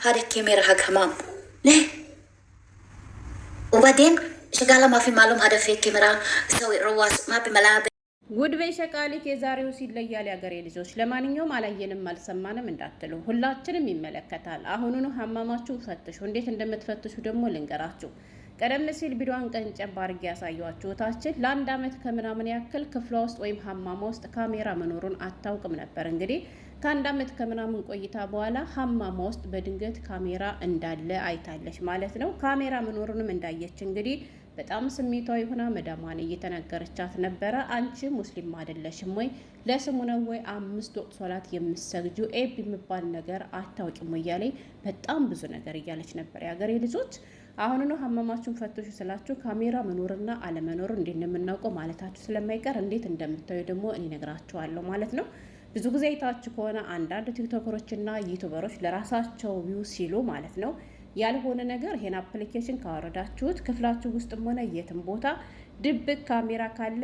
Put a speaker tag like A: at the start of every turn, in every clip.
A: هذا الكاميرا حق حمام ليه؟ وبعدين شغالة ما في معلوم هذا في كاميرا تسوي رواس ما بملابس
B: ጉድ በይ ሸቃሊት የዛሬው ሲለያል ያገሬ ልጆች። ለማንኛውም አላየንም አልሰማንም እንዳትሉ ሁላችንም ይመለከታል። አሁኑኑ ሀማማችሁ ፈትሹ። እንዴት እንደምትፈትሹ ደግሞ ልንገራችሁ። ቀደም ሲል ቪዲዮን ቀንጨብ አድርጌ ያሳያችሁ ታችን ለአንድ አመት ከምናምን ያክል ክፍሏ ውስጥ ወይም ሀማማ ውስጥ ካሜራ መኖሩን አታውቅም ነበር። እንግዲህ ከአንድ አመት ከምናምን ቆይታ በኋላ ሀማማ ውስጥ በድንገት ካሜራ እንዳለ አይታለች ማለት ነው። ካሜራ መኖሩንም እንዳየች እንግዲህ በጣም ስሜታዊ ሆና መዳሟን እየተነገረቻት ነበረ። አንቺ ሙስሊም አይደለሽም ወይ? ለስሙ ነው ወይ 5 ወቅት ሶላት የምትሰግጁ? ኤብ የሚባል ነገር አታውቂም ወይ? እያለኝ በጣም ብዙ ነገር እያለች ነበር። የሀገሬ ልጆች አሁን ነው ሀማማችሁን ፈትሹ ስላችሁ ካሜራ መኖርና አለመኖር እንዴት እንደምናውቀው ማለታችሁ ስለማይቀር እንዴት እንደምታዩ ደግሞ እኔ ነግራችኋለሁ ማለት ነው። ብዙ ጊዜ አይታችሁ ከሆነ አንዳንድ ቲክቶከሮችና ዩቲዩበሮች ለራሳቸው ቪው ሲሉ ማለት ነው ያልሆነ ነገር ይሄን አፕሊኬሽን ካወረዳችሁት ክፍላችሁ ውስጥም ሆነ የትም ቦታ ድብቅ ካሜራ ካለ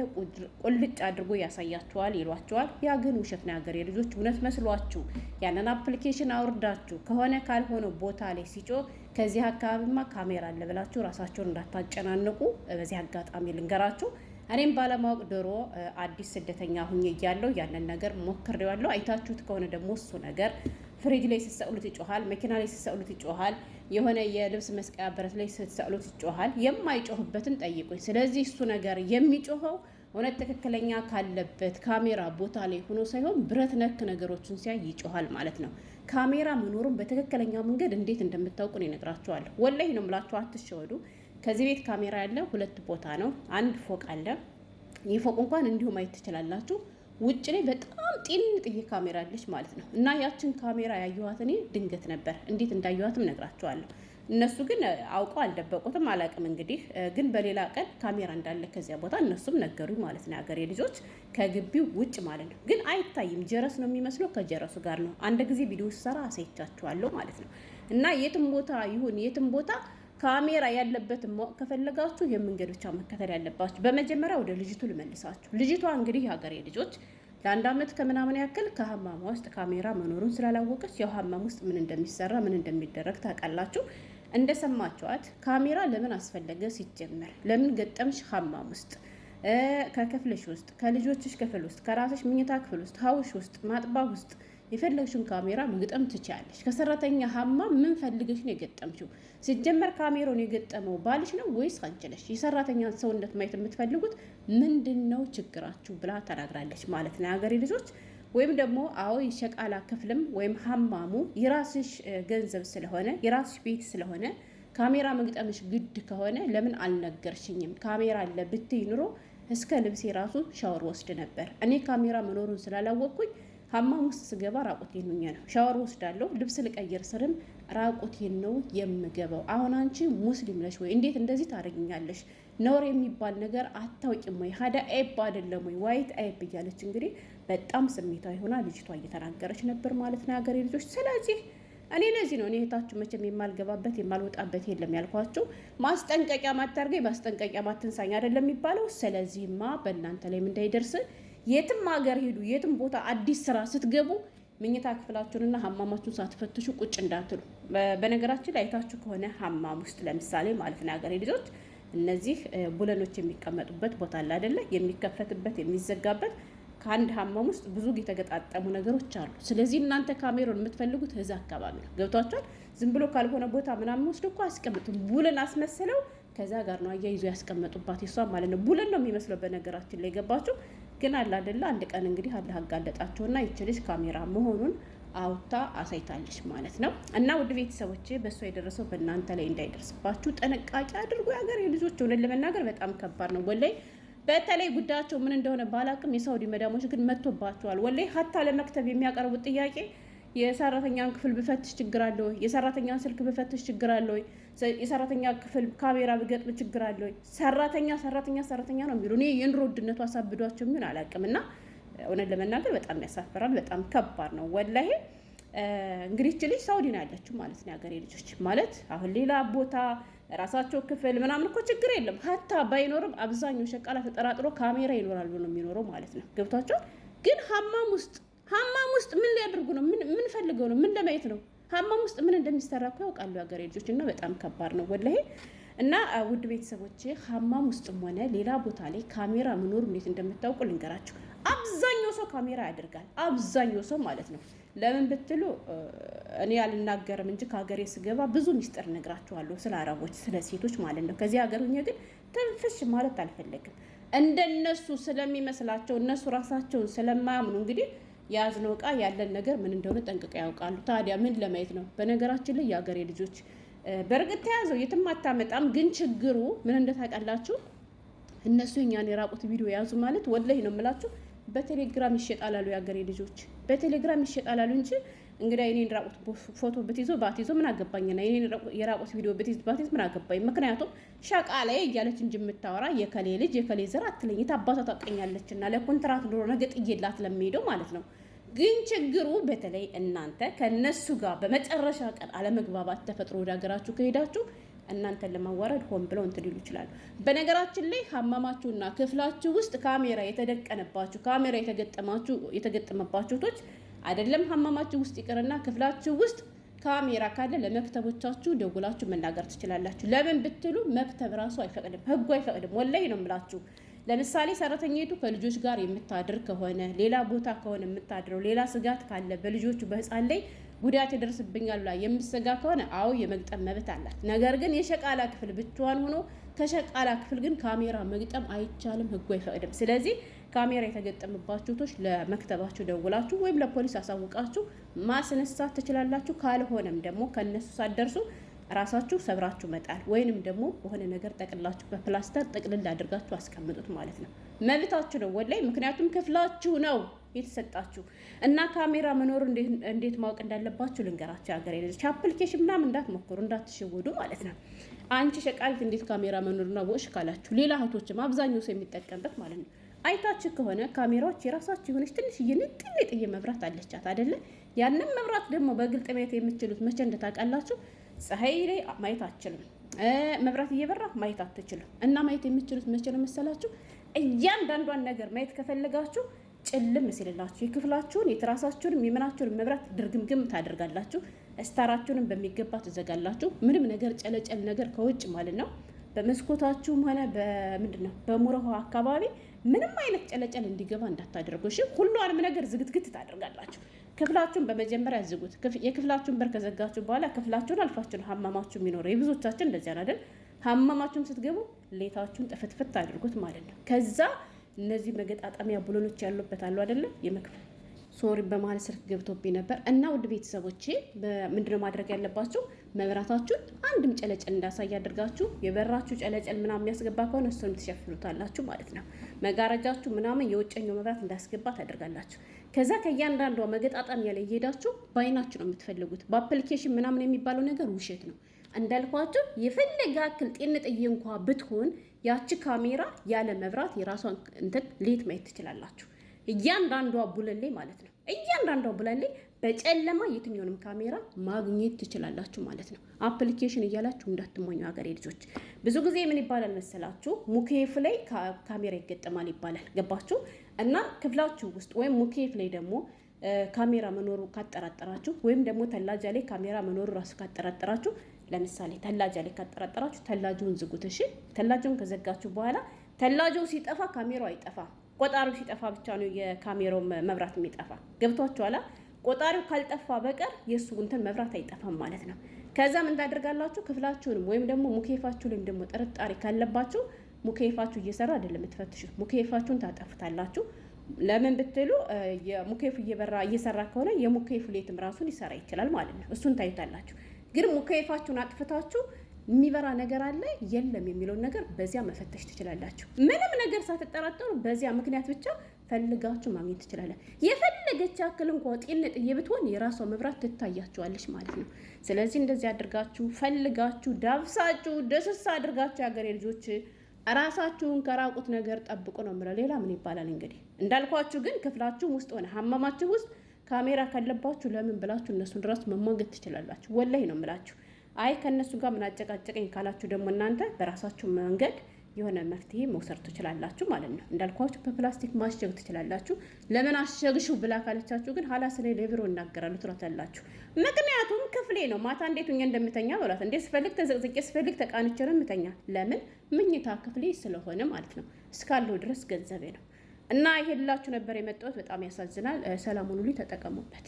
B: ቁልጭ አድርጎ ያሳያችኋል ይሏችኋል። ያ ግን ውሸት ነው። ሀገሬ ልጆች እውነት መስሏችሁ ያንን አፕሊኬሽን አውርዳችሁ ከሆነ ካልሆነ ቦታ ላይ ሲጮህ ከዚህ አካባቢማ ካሜራ አለ ብላችሁ ራሳችሁን እንዳታጨናንቁ በዚህ አጋጣሚ ልንገራችሁ። እኔም ባለማወቅ ድሮ አዲስ ስደተኛ ሁኜ እያለሁ ያንን ነገር ሞክሬዋለሁ። አይታችሁት ከሆነ ደግሞ እሱ ነገር ፍሪጅ ላይ ስትሰቅሉት ይጮሃል፣ መኪና ላይ ስትሰቅሉት ይጮሃል፣ የሆነ የልብስ መስቀያ ብረት ላይ ስትሰቅሉት ይጮሃል። የማይጮህበትን ጠይቁኝ። ስለዚህ እሱ ነገር የሚጮኸው እውነት ትክክለኛ ካለበት ካሜራ ቦታ ላይ ሆኖ ሳይሆን ብረት ነክ ነገሮችን ሲያይ ይጮሃል ማለት ነው። ካሜራ መኖሩን በትክክለኛ መንገድ እንዴት እንደምታውቁ ነው እነግራችኋለሁ። ወላሂ ነው የምላችሁ፣ አትሸወዱ። ከዚህ ቤት ካሜራ ያለ 2 ቦታ ነው። አንድ ፎቅ አለ። ይህ ፎቅ እንኳን እንዲሁ ማየት ትችላላችሁ። ውጭ ላይ በጣም ጥዬ ካሜራ አለች ማለት ነው። እና ያችን ካሜራ ያየኋት እኔ ድንገት ነበር። እንዴት እንዳየኋትም ነግራችኋለሁ። እነሱ ግን አውቀው አልደበቁትም፣ አላቅም እንግዲህ። ግን በሌላ ቀን ካሜራ እንዳለ ከዚያ ቦታ እነሱም ነገሩኝ ማለት ነው። የሀገሬ ልጆች ከግቢው ውጭ ማለት ነው። ግን አይታይም፣ ጀረስ ነው የሚመስለው። ከጀረሱ ጋር ነው። አንድ ጊዜ ቪዲዮ ሰራ አሳይቻችኋለሁ ማለት ነው። እና የትም ቦታ ይሁን የትም ቦታ ካሜራ ያለበትን ማወቅ ከፈለጋችሁ የመንገድ ብቻ መከተል ያለባችሁ። በመጀመሪያ ወደ ልጅቱ ልመልሳችሁ። ልጅቷ እንግዲህ የሀገሬ ልጆች ለአንድ አመት ከምናምን ያክል ከሀማማ ውስጥ ካሜራ መኖሩን ስላላወቀች ያው ሀማም ውስጥ ምን እንደሚሰራ ምን እንደሚደረግ ታውቃላችሁ። እንደሰማችኋት ካሜራ ለምን አስፈለገ ሲጀመር? ለምን ገጠምሽ ሀማም ውስጥ ከክፍልሽ ውስጥ ከልጆችሽ ክፍል ውስጥ ከራስሽ መኝታ ክፍል ውስጥ ሀውሽ ውስጥ ማጥባ ውስጥ የፈለግሽውን ካሜራ መግጠም ትችያለሽ። ከሰራተኛ ሀማም ምን ፈልገሽ ነው የገጠምሽው? ሲጀመር ካሜራውን የገጠመው ባልሽ ነው ወይስ አንቺ ነሽ? የሰራተኛን ሰውነት ማየት የምትፈልጉት ምንድነው ችግራችሁ ብላ ተናግራለች ማለት ነው የሀገሬ ልጆች። ወይም ደግሞ አዎ የሸቃላ ክፍልም ወይም ሀማሙ የራስሽ ገንዘብ ስለሆነ የራስሽ ቤት ስለሆነ ካሜራ መግጠምሽ ግድ ከሆነ ለምን አልነገርሽኝም? ካሜራ አለ ብትይ ኑሮ እስከ ልብሴ ራሱ ሻወር ወስድ ነበር። እኔ ካሜራ መኖሩን ስላላወቅኩኝ ሀማም ውስጥ ስገባ ራቁቴን ነው። ሻወር ወስዳለሁ፣ ልብስ ልቀይር ስርም ራቁቴን ነው የምገባው። አሁን አንቺ ሙስሊም ነሽ ወይ? እንዴት እንደዚህ ታደርጊኛለሽ? ነውር የሚባል ነገር አታውቂም ወይ? ሀዳ አይብ አይደለም ወይ? ዋይት አይብ እያለች እንግዲህ በጣም ስሜታዊ ሆና ልጅቷ እየተናገረች ነበር ማለት ነው የሀገሬ ልጆች። ስለዚህ እኔ ለዚህ ነው እኔ እህታችሁ መቼም የማልገባበት የማልወጣበት የለም ያልኳችሁ። ማስጠንቀቂያ ማታርገኝ ማስጠንቀቂያ ማትንሳኝ አይደለም የሚባለው። ስለዚህማ በእናንተ ላይም እንዳይደርስ የትም ሀገር ሄዱ፣ የትም ቦታ አዲስ ስራ ስትገቡ መኝታ ክፍላችሁንና ሀማማችሁን ሳትፈትሹ ቁጭ እንዳትሉ። በነገራችን ላይ አይታችሁ ከሆነ ሀማም ውስጥ ለምሳሌ ማለት ነው ሀገሬ ልጆች እነዚህ ቡለኖች የሚቀመጡበት ቦታ አለ አይደለ? የሚከፈትበት የሚዘጋበት። ከአንድ ሀማም ውስጥ ብዙ የተገጣጠሙ ነገሮች አሉ። ስለዚህ እናንተ ካሜራውን የምትፈልጉት እዛ አካባቢ ነው። ገብቷችኋል? ዝም ብሎ ካልሆነ ቦታ ምናምን ወስዶ እኮ አስቀምጡም። ቡለን አስመስለው ከዛ ጋር ነው አያይዞ ያስቀመጡባት። የሷ ማለት ነው ቡለን ነው የሚመስለው በነገራችን ላይ ገባችሁ? ግን አለ አይደለ? አንድ ቀን እንግዲህ አላህ አጋለጣቸውና ይችልሽ ካሜራ መሆኑን አውታ አሳይታለች ማለት ነው። እና ውድ ቤተሰቦቼ በእሷ የደረሰው በእናንተ ላይ እንዳይደርስባችሁ ጥንቃቄ አድርጉ። የሀገሬ ልጆች ሆነን ለመናገር በጣም ከባድ ነው ወላይ። በተለይ ጉዳያቸው ምን እንደሆነ ባላቅም የሳውዲ መዳሞች ግን መጥቶባቸዋል ወላይ። ሀታ ለመክተብ የሚያቀርቡት ጥያቄ የሰራተኛን ክፍል ብፈትሽ ችግር አለ ወይ? የሰራተኛን ስልክ ብፈትሽ ችግር አለ ወይ? የሰራተኛ ክፍል ካሜራ ብገጥም ችግር አለ ወይ? ሰራተኛ ነው የሚሉ። እኔ የኑሮ ውድነቱ አሳብዷቸው የሚሆን አላውቅም። እና እውነት ለመናገር በጣም ያሳፍራል። በጣም ከባድ ነው ወላሂ። እንግዲህ እቺ ልጅ ሳውዲ ነው ያለችው ማለት ነው የሀገሬ ልጆች። ማለት አሁን ሌላ ቦታ ራሳቸው ክፍል ምናምን እኮ ችግር የለም። ሀታ ባይኖርም አብዛኛው ሸቃላ ተጠራጥሮ ካሜራ ይኖራል ብሎ ነው የሚኖረው ማለት ነው። ገብቷቸው ግን ሀማም ውስጥ ምን ሊያደርጉ ነው? ምን ፈልገው ነው? ምን ለማየት ነው? ሀማም ውስጥ ምን እንደሚሰራ እኮ ያውቃሉ ሀገሬ ልጆች። እና በጣም ከባድ ነው ወላሂ። እና ውድ ቤተሰቦች ሀማም ውስጥም ሆነ ሌላ ቦታ ላይ ካሜራ መኖሩ እንዴት እንደምታውቁ ልንገራችሁ። አብዛኛው ሰው ካሜራ ያደርጋል፣ አብዛኛው ሰው ማለት ነው። ለምን ብትሉ እኔ አልናገርም እንጂ ከሀገሬ ስገባ ብዙ ሚስጥር ነግራችኋለሁ፣ ስለ አረቦች፣ ስለ ሴቶች ማለት ነው። ከዚህ ሀገር ሁኜ ግን ትንፍሽ ማለት አልፈለግም። እንደነሱ ስለሚመስላቸው እነሱ ራሳቸውን ስለማያምኑ እንግዲህ የያዝነው እቃ ያለን ነገር ምን እንደሆነ ጠንቅቀው ያውቃሉ። ታዲያ ምን ለማየት ነው? በነገራችን ላይ የሀገሬ ልጆች በእርግጥ ተያዘው የትም አታመጣም። ግን ችግሩ ምን እንደታውቃላችሁ? እነሱ እኛን የራቁት ቪዲዮ የያዙ ማለት ወላሂ ነው የምላችሁ በቴሌግራም ይሸጣላሉ። የሀገሬ ልጆች በቴሌግራም ይሸጣላሉ እንጂ እንግዲህ የኔን ራቁት ፎቶ ብትይዞ ባትይዞ ምን አገባኝና የኔን የራቁት ቪዲዮ ብትይዝ ባትይዝ ምን አገባኝ? ምክንያቱም ሸቃላ እያለች እንጂ የምታወራ የከሌ ልጅ የከሌ ዘር አትለኝ። የታባቷ ታውቀኛለችና ለኮንትራት ዶሮ ነገ ጥዬላት ለሚሄደው ማለት ነው። ግን ችግሩ በተለይ እናንተ ከነሱ ጋር በመጨረሻ ቀን አለመግባባት ተፈጥሮ ወደ ሀገራችሁ ከሄዳችሁ እናንተን ለማዋረድ ሆን ብለው እንትን ሊሉ ይችላሉ። በነገራችን ላይ ሀማማችሁና ክፍላችሁ ውስጥ ካሜራ የተደቀነባችሁ ካሜራ የተገጠመባችሁ ቶች አይደለም ሀማማችሁ ውስጥ ይቅርና ክፍላችሁ ውስጥ ካሜራ ካለ ለመክተቦቻችሁ ደውላችሁ መናገር ትችላላችሁ። ለምን ብትሉ መክተብ ራሱ አይፈቅድም፣ ህጉ አይፈቅድም። ወላሂ ነው የምላችሁ። ለምሳሌ ሰራተኛይቱ ከልጆች ጋር የምታድር ከሆነ ሌላ ቦታ ከሆነ የምታድረው ሌላ ስጋት ካለ በልጆቹ በህፃን ላይ ጉዳት ይደርስብኛል ብላ የምትሰጋ ከሆነ አዎ የመግጠም መብት አላት። ነገር ግን የሸቃላ ክፍል ብቻዋን ሆኖ ከሸቃላ ክፍል ግን ካሜራ መግጠም አይቻልም፣ ህጉ አይፈቅድም። ስለዚህ ካሜራ የተገጠመባችሁ ቶች ለመክተባችሁ ደውላችሁ ወይም ለፖሊስ አሳውቃችሁ ማስነሳት ትችላላችሁ። ካልሆነም ደግሞ ከነሱ ሳትደርሱ ራሳችሁ ሰብራችሁ መጣል ወይንም ደግሞ በሆነ ነገር ጠቅላችሁ በፕላስተር ጥቅልል አድርጋችሁ አስቀምጡት ማለት ነው። መብታችሁ ነው ወላይ። ምክንያቱም ክፍላችሁ ነው የተሰጣችሁ እና ካሜራ መኖር እንዴት ማወቅ እንዳለባችሁ ልንገራችሁ። ሀገር ልጅ አፕሊኬሽን ምናምን እንዳትሞክሩ እንዳትሸወዱ ማለት ነው። አንቺ ሸቃሊት እንዴት ካሜራ መኖርና ወሽ ካላችሁ ሌላ እህቶችም አብዛኛው ሰው የሚጠቀምበት ማለት ነው። አይታችሁ ከሆነ ካሜራዎች የራሳችሁ የሆነች ትንሽዬ ጥዬ መብራት አለቻት አይደለ? ያንን መብራት ደግሞ በግልጥ ማየት የምትችሉት መቼ እንደታውቃላችሁ? ፀሐይ ላይ ማየት አትችልም። መብራት እየበራ ማየት አትችልም። እና ማየት የምትችሉት መቼ ነው መሰላችሁ? እያንዳንዷን ነገር ማየት ከፈለጋችሁ ጭልም ሲልላችሁ የክፍላችሁን የትራሳችሁንም የምናችሁንም መብራት ድርግምግም ታደርጋላችሁ። እስታራችሁንም በሚገባ ትዘጋላችሁ። ምንም ነገር ጨለጨል ነገር ከውጭ ማለት ነው በመስኮታችሁም ሆነ በምንድነው በሙረሆ አካባቢ ምንም አይነት ጨለጨል እንዲገባ እንዳታደርጉ። እሺ ሁሉንም ነገር ዝግትግት ታደርጋላችሁ። ክፍላችሁን በመጀመሪያ ዝጉት። የክፍላችሁን በር ከዘጋችሁ በኋላ ክፍላችሁን አልፋችሁ ነው ሀማማችሁ የሚኖረው። የብዙዎቻችን እንደዚህ አይደል? ሀማማችሁን ስትገቡ ሌታችሁን ጥፍትፍት አድርጉት ማለት ነው። ከዛ እነዚህ መገጣጠሚያ ብሎኖች ያሉበት አሉ አይደለ? የመክፈል ሶሪ በመሀል ስልክ ገብቶብኝ ነበር። እና ውድ ቤተሰቦቼ ምንድነው ማድረግ ያለባችሁ? መብራታችሁን አንድም ጨለጨል እንዳሳይ አድርጋችሁ የበራችሁ ጨለጨል ምናምን የሚያስገባ ከሆነ እሱንም ትሸፍኑታላችሁ ማለት ነው። መጋረጃችሁ ምናምን የውጨኛው መብራት እንዳስገባ ታደርጋላችሁ። ከዛ ከእያንዳንዷ መገጣጠሚያ ላይ እየሄዳችሁ በአይናችሁ ነው የምትፈልጉት። በአፕሊኬሽን ምናምን የሚባለው ነገር ውሸት ነው። እንዳልኳችሁ የፈለገ ያክል ጤንጥዬ እንኳ ብትሆን ያቺ ካሜራ ያለ መብራት የራሷን እንትን ሌት ማየት ትችላላችሁ። እያንዳንዷ ቡለን ላይ ማለት ነው። እያንዳንዷ ቡለን ላይ በጨለማ የትኛውንም ካሜራ ማግኘት ትችላላችሁ ማለት ነው። አፕሊኬሽን እያላችሁ እንዳትሞኙ ሀገሬ ልጆች። ብዙ ጊዜ ምን ይባላል መሰላችሁ? ሙኬፍ ላይ ካሜራ ይገጠማል ይባላል። ገባችሁ? እና ክፍላችሁ ውስጥ ወይም ሙኬፍ ላይ ደግሞ ካሜራ መኖሩ ካጠራጠራችሁ ወይም ደግሞ ተላጃ ላይ ካሜራ መኖሩ ራሱ ካጠራጠራችሁ፣ ለምሳሌ ተላጃ ላይ ካጠራጠራችሁ ተላጁን ዝጉት። እሺ ተላጁን ከዘጋችሁ በኋላ ተላጁው ሲጠፋ ካሜራው አይጠፋም። ቆጣሪው ሲጠፋ ብቻ ነው የካሜራው መብራት የሚጠፋ። ገብቷችኋል? ቆጣሪው ካልጠፋ በቀር የሱ እንትን መብራት አይጠፋም ማለት ነው። ከዛ ምን ታደርጋላችሁ? ክፍላችሁንም ወይም ደግሞ ሙኬፋችሁ ላይም ደግሞ ጥርጣሬ ካለባችሁ ሙኬፋችሁ እየሰራ አይደለም የምትፈትሹት፣ ሙኬፋችሁን ታጠፍታላችሁ። ለምን ብትሉ የሙኬፍ እየሰራ ከሆነ የሙኬፍ ሌትም ራሱ ሊሰራ ይችላል ማለት ነው። እሱን ታዩታላችሁ። ግን ሙኬፋችሁን አጥፍታችሁ የሚበራ ነገር አለ የለም የሚለውን ነገር በዚያ መፈተሽ ትችላላችሁ። ምንም ነገር ሳትጠራጠሩ በዚያ ምክንያት ብቻ ፈልጋችሁ ማግኘት ትችላላችሁ። የፈለገች ያክል እንኳን ጤንጥዬ ብትሆን የራሷ መብራት ትታያችኋለች ማለት ነው። ስለዚህ እንደዚህ አድርጋችሁ ፈልጋችሁ ዳብሳችሁ ደስሳ አድርጋችሁ የሀገሬ ልጆች ራሳችሁን ከራቁት ነገር ጠብቁ ነው የምለው። ሌላ ምን ይባላል እንግዲህ። እንዳልኳችሁ ግን ክፍላችሁ ውስጥ ሆነ ሀማማችሁ ውስጥ ካሜራ ካለባችሁ ለምን ብላችሁ እነሱን ድረስ መሟገት ትችላላችሁ። ወላሂ ነው የምላችሁ። አይ ከነሱ ጋር ምን አጨቃጨቀኝ ካላችሁ ደግሞ እናንተ በራሳችሁ መንገድ የሆነ መፍትሄ መውሰድ ትችላላችሁ ማለት ነው። እንዳልኳችሁ በፕላስቲክ ማሸግ ትችላላችሁ። ለምን አሸግሽው ብላ ካለቻችሁ ግን ኋላ ስለ ለብሮ እናገራሉ ትላታላችሁ። ምክንያቱም ክፍሌ ነው። ማታ እንዴት ሆኜ እንደምተኛ በሏት። እንዴት ስፈልግ ተዘቅዝቄ ስፈልግ ተቃንቼ ነው የምተኛ። ለምን ምኝታ ክፍሌ ስለሆነ ማለት ነው። እስካለው ድረስ ገንዘቤ ነው። እና ይሄ ልላችሁ ነበር የመጣሁት። በጣም ያሳዝናል። ሰላሙን ሁሉ ተጠቀሙበት።